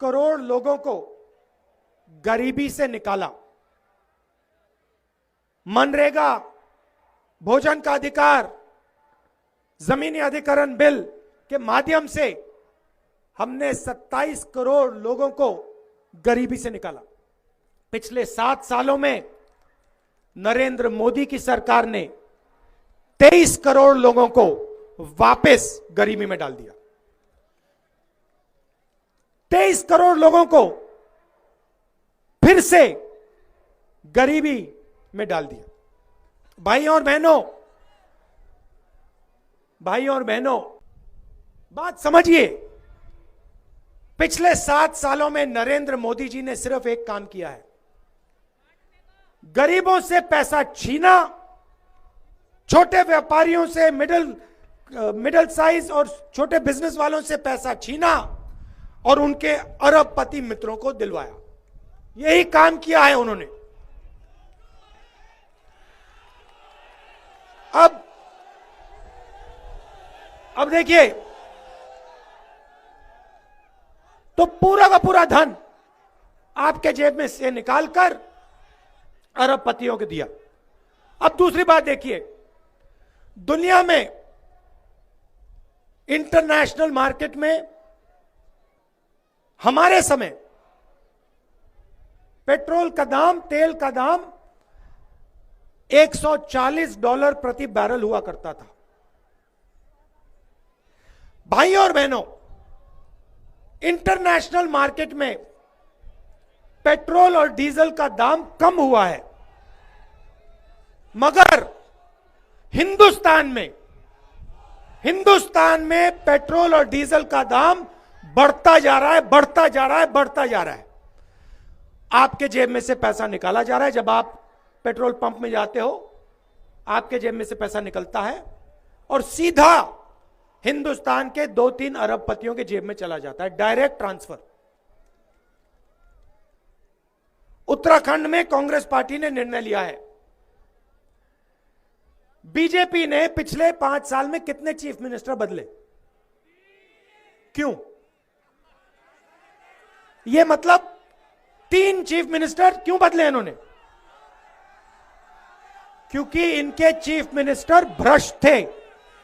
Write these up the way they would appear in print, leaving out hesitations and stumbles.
करोड़ लोगों को गरीबी से निकाला। मनरेगा, भोजन का अधिकार, जमीनी अधिग्रहण बिल के माध्यम से हमने 27 करोड़ लोगों को गरीबी से निकाला। पिछले 7 सालों में नरेंद्र मोदी की सरकार ने 23 करोड़ लोगों को वापस गरीबी में डाल दिया। 23 करोड़ लोगों को फिर से गरीबी में डाल दिया। भाइयों और बहनों, बात समझिए। पिछले 7 सालों में नरेंद्र मोदी जी ने सिर्फ एक काम किया है, गरीबों से पैसा छीना, छोटे व्यापारियों से, मिडिल साइज और छोटे बिजनेस वालों से पैसा छीना और उनके अरबपति मित्रों को दिलवाया। यही काम किया है उन्होंने। अब देखिए, तो पूरा का पूरा धन आपके जेब में से निकालकर अरबपतियों को दिया। अब दूसरी बात देखिए, दुनिया में इंटरनेशनल मार्केट में हमारे समय पेट्रोल का दाम, तेल का दाम $140 प्रति बैरल हुआ करता था। भाइयों और बहनों, इंटरनेशनल मार्केट में पेट्रोल और डीजल का दाम कम हुआ है, मगर हिंदुस्तान में पेट्रोल और डीजल का दाम बढ़ता जा रहा है। आपके जेब में से पैसा निकाला जा रहा है। जब आप पेट्रोल पंप में जाते हो, आपके जेब में से पैसा निकलता है और सीधा हिंदुस्तान के 2-3 अरबपतियों के जेब में चला जाता है, डायरेक्ट ट्रांसफर। उत्तराखंड में कांग्रेस पार्टी ने निर्णय लिया है। बीजेपी ने पिछले 5 साल में कितने चीफ मिनिस्टर बदले? क्यों? यह मतलब 3 चीफ मिनिस्टर क्यों बदले इन्होंने? क्योंकि इनके चीफ मिनिस्टर भ्रष्ट थे,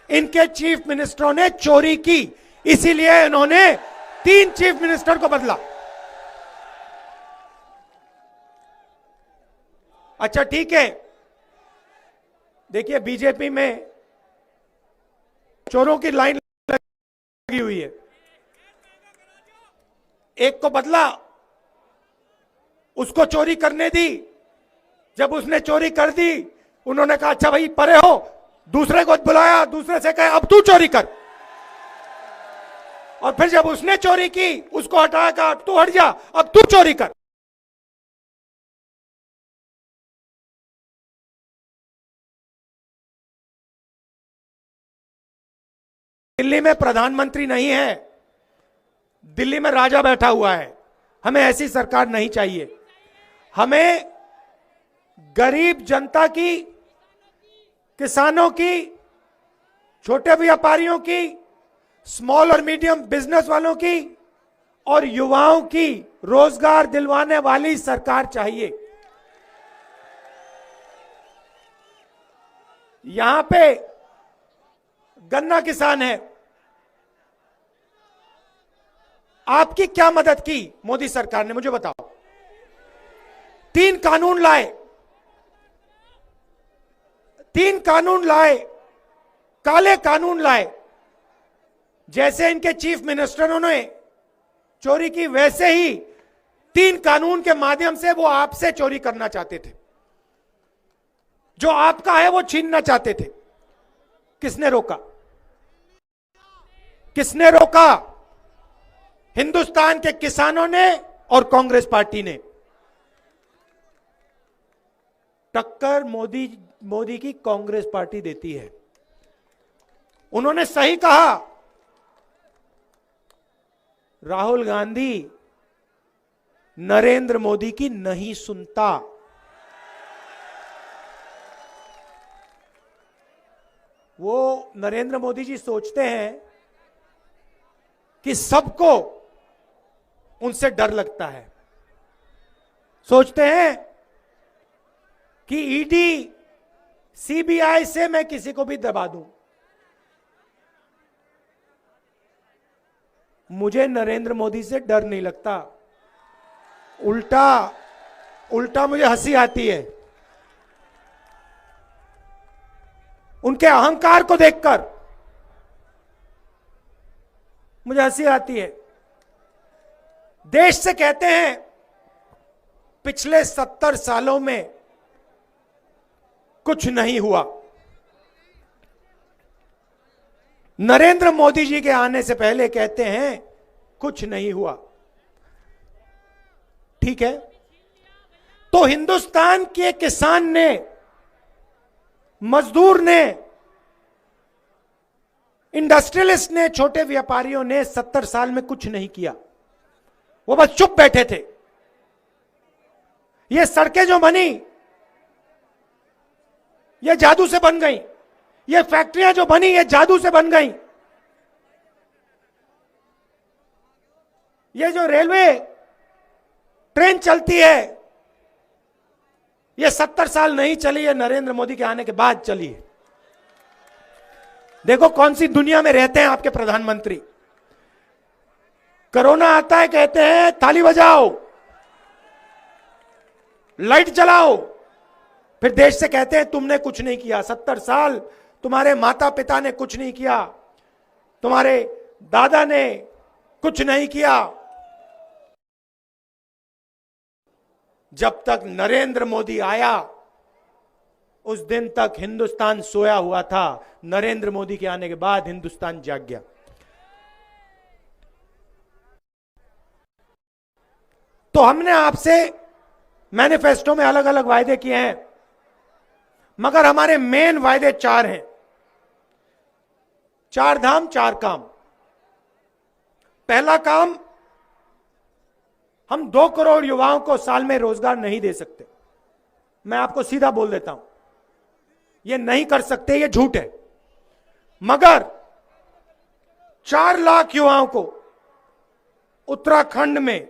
इनके चीफ मिनिस्टरों ने चोरी की, इसीलिए इन्होंने 3 चीफ मिनिस्टर को बदला। अच्छा ठीक है, देखिए बीजेपी में चोरों की लाइन लगी हुई है। एक को बदला, उसको चोरी करने दी। जब उसने चोरी कर दी, उन्होंने कहा अच्छा भाई परे हो, दूसरे को बुलाया, दूसरे से कहे अब तू चोरी कर। और फिर जब उसने चोरी की, उसको हटाया, कहा तू हट जा, अब तू चोरी कर। दिल्ली में प्रधानमंत्री नहीं है, दिल्ली में राजा बैठा हुआ है। हमें ऐसी सरकार नहीं चाहिए। हमें गरीब जनता की, किसानों की, छोटे व्यापारियों की, स्मॉल और मीडियम बिजनेस वालों की और युवाओं की रोजगार दिलवाने वाली सरकार चाहिए। यहां पे गन्ना किसान है, आपकी क्या मदद की मोदी सरकार ने, मुझे बताओ। 3 कानून लाए, काले कानून लाए। जैसे इनके चीफ मिनिस्टरों ने चोरी की, वैसे ही 3 कानून के माध्यम से वो आपसे चोरी करना चाहते थे। जो आपका है वो छीनना चाहते थे। किसने रोका? हिंदुस्तान के किसानों ने और कांग्रेस पार्टी ने। टक्कर मोदी की कांग्रेस पार्टी देती है। उन्होंने सही कहा, राहुल गांधी नरेंद्र मोदी की नहीं सुनता। वो नरेंद्र मोदी जी सोचते हैं कि सबको उनसे डर लगता है। सोचते हैं कि ईडी सीबीआई से मैं किसी को भी दबा दूं। मुझे नरेंद्र मोदी से डर नहीं लगता, उल्टा मुझे हंसी आती है उनके अहंकार को देखकर। मुझे हंसी आती है। देश से कहते हैं पिछले 70 सालों में कुछ नहीं हुआ। नरेंद्र मोदी जी के आने से पहले कहते हैं कुछ नहीं हुआ। ठीक है, तो हिंदुस्तान के किसान ने, मजदूर ने, इंडस्ट्रियलिस्ट ने, छोटे व्यापारियों ने 70 साल में कुछ नहीं किया। वो बस चुप बैठे थे। ये सड़कें जो बनी ये जादू से बन गई, ये फैक्ट्रियां जो बनी ये जादू से बन गई, ये जो रेलवे ट्रेन चलती है ये 70 साल नहीं चली है, नरेंद्र मोदी के आने के बाद चली है। देखो कौन सी दुनिया में रहते हैं आपके प्रधानमंत्री। कोरोना आता है कहते हैं ताली बजाओ, लाइट जलाओ, फिर देश से कहते हैं तुमने कुछ नहीं किया। 70 साल तुम्हारे माता पिता ने कुछ नहीं किया, तुम्हारे दादा ने कुछ नहीं किया। जब तक नरेंद्र मोदी आया उस दिन तक हिंदुस्तान सोया हुआ था। नरेंद्र मोदी के आने के बाद हिंदुस्तान जाग गया। तो हमने आपसे मैनिफेस्टो में अलग अलग वायदे किए हैं, मगर हमारे मेन वायदे 4 हैं। 4 धाम 4 काम। पहला काम, हम 2 करोड़ युवाओं को साल में रोजगार नहीं दे सकते। मैं आपको सीधा बोल देता हूं, ये नहीं कर सकते, ये झूठ है। मगर 4 लाख युवाओं को उत्तराखंड में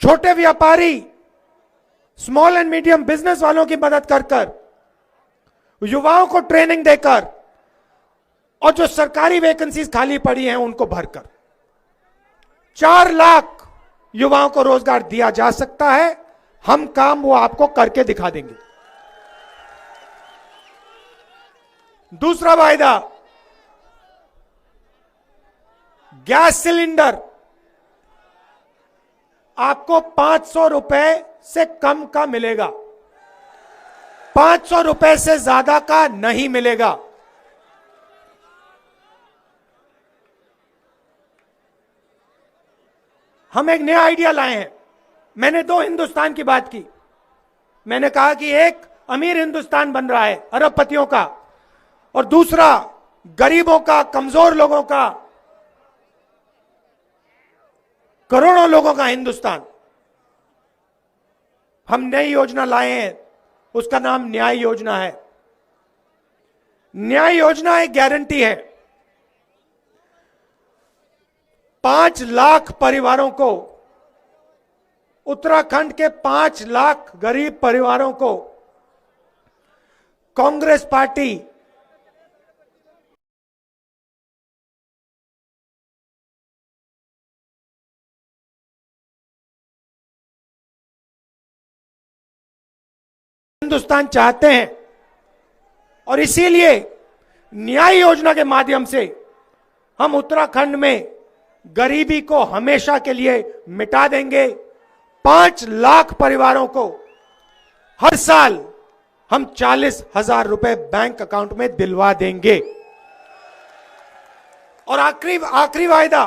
छोटे व्यापारी, स्मॉल एंड मीडियम बिजनेस वालों की मदद कर कर, युवाओं को ट्रेनिंग देकर, और जो सरकारी वैकेंसीज खाली पड़ी हैं उनको भरकर 4 लाख युवाओं को रोजगार दिया जा सकता है। हम काम वो आपको करके दिखा देंगे। दूसरा वायदा, गैस सिलेंडर आपको 500 रुपए से कम का मिलेगा, 500 रुपए से ज्यादा का नहीं मिलेगा। हम एक नया आइडिया लाए हैं। मैंने 2 हिंदुस्तान की बात की। मैंने कहा कि एक अमीर हिंदुस्तान बन रहा है अरबपतियों का, और दूसरा गरीबों का, कमजोर लोगों का, करोड़ों लोगों का हिंदुस्तान। हम नई योजना लाए हैं, उसका नाम न्याय योजना है। न्याय योजना एक गारंटी है। 5 लाख परिवारों को, उत्तराखंड के 5 लाख गरीब परिवारों को कांग्रेस पार्टी हिंदुस्तान चाहते हैं, और इसीलिए न्याय योजना के माध्यम से हम उत्तराखंड में गरीबी को हमेशा के लिए मिटा देंगे। 5 लाख परिवारों को हर साल हम 40,000 रुपए बैंक अकाउंट में दिलवा देंगे। और आखिरी वायदा,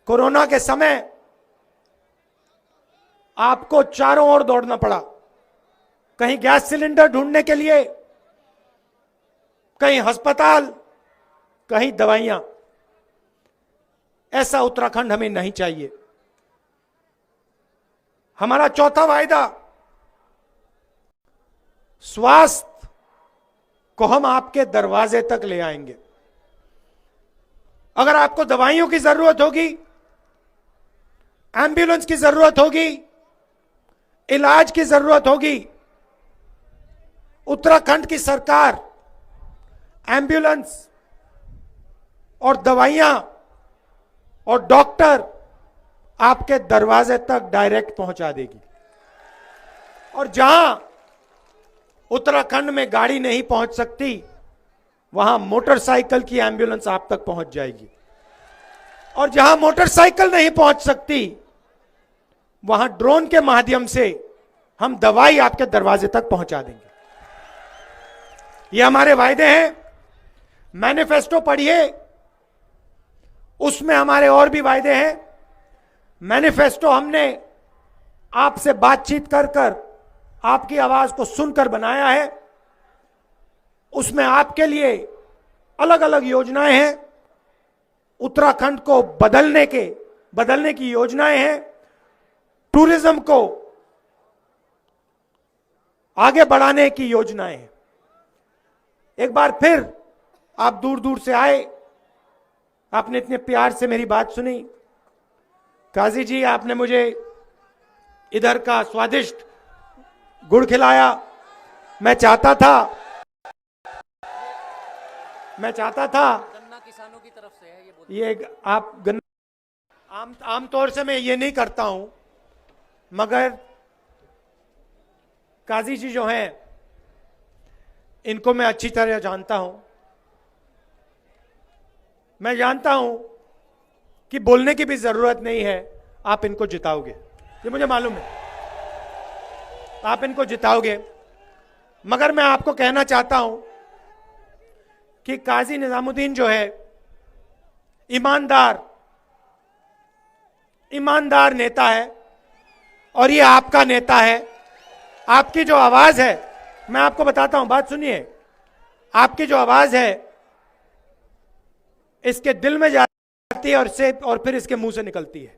कोरोना के समय आपको चारों ओर दौड़ना पड़ा, कहीं गैस सिलेंडर ढूंढने के लिए, कहीं अस्पताल, कहीं दवाइयां। ऐसा उत्तराखंड हमें नहीं चाहिए। हमारा चौथा वायदा, स्वास्थ्य को हम आपके दरवाजे तक ले आएंगे। अगर आपको दवाइयों की जरूरत होगी, एम्बुलेंस की जरूरत होगी, इलाज की जरूरत होगी, उत्तराखंड की सरकार एम्बुलेंस और दवाइयां और डॉक्टर आपके दरवाजे तक डायरेक्ट पहुंचा देगी। और जहां उत्तराखंड में गाड़ी नहीं पहुंच सकती, वहां मोटरसाइकिल की एम्बुलेंस आप तक पहुंच जाएगी। और जहां मोटरसाइकिल नहीं पहुंच सकती, वहां ड्रोन के माध्यम से हम दवाई आपके दरवाजे तक पहुंचा देंगे। ये हमारे वायदे हैं। मैनिफेस्टो पढ़िए, उसमें हमारे और भी वायदे हैं। मैनिफेस्टो हमने आपसे बातचीत कर कर आपकी आवाज को सुनकर बनाया है। उसमें आपके लिए अलग अलग योजनाएं हैं। उत्तराखंड को बदलने की योजनाएं हैं। टूरिज्म को आगे बढ़ाने की योजनाएं हैं। एक बार फिर आप दूर दूर से आए, आपने इतने प्यार से मेरी बात सुनी। काजी जी, आपने मुझे इधर का स्वादिष्ट गुड़ खिलाया। मैं चाहता था गन्ना किसानों की तरफ से है ये आप गन्ना आमतौर से मैं ये नहीं करता हूं, मगर काजी जी जो हैं इनको मैं अच्छी तरह जानता हूं। मैं जानता हूं कि बोलने की भी जरूरत नहीं है, आप इनको जिताओगे, ये मुझे मालूम है, आप इनको जिताओगे। मगर मैं आपको कहना चाहता हूं कि काजी निजामुद्दीन जो है ईमानदार नेता है और ये आपका नेता है। आपकी जो आवाज है, मैं आपको बताता हूं, बात सुनिए, आपकी जो आवाज है इसके दिल में जाती है और फिर इसके मुंह से निकलती है।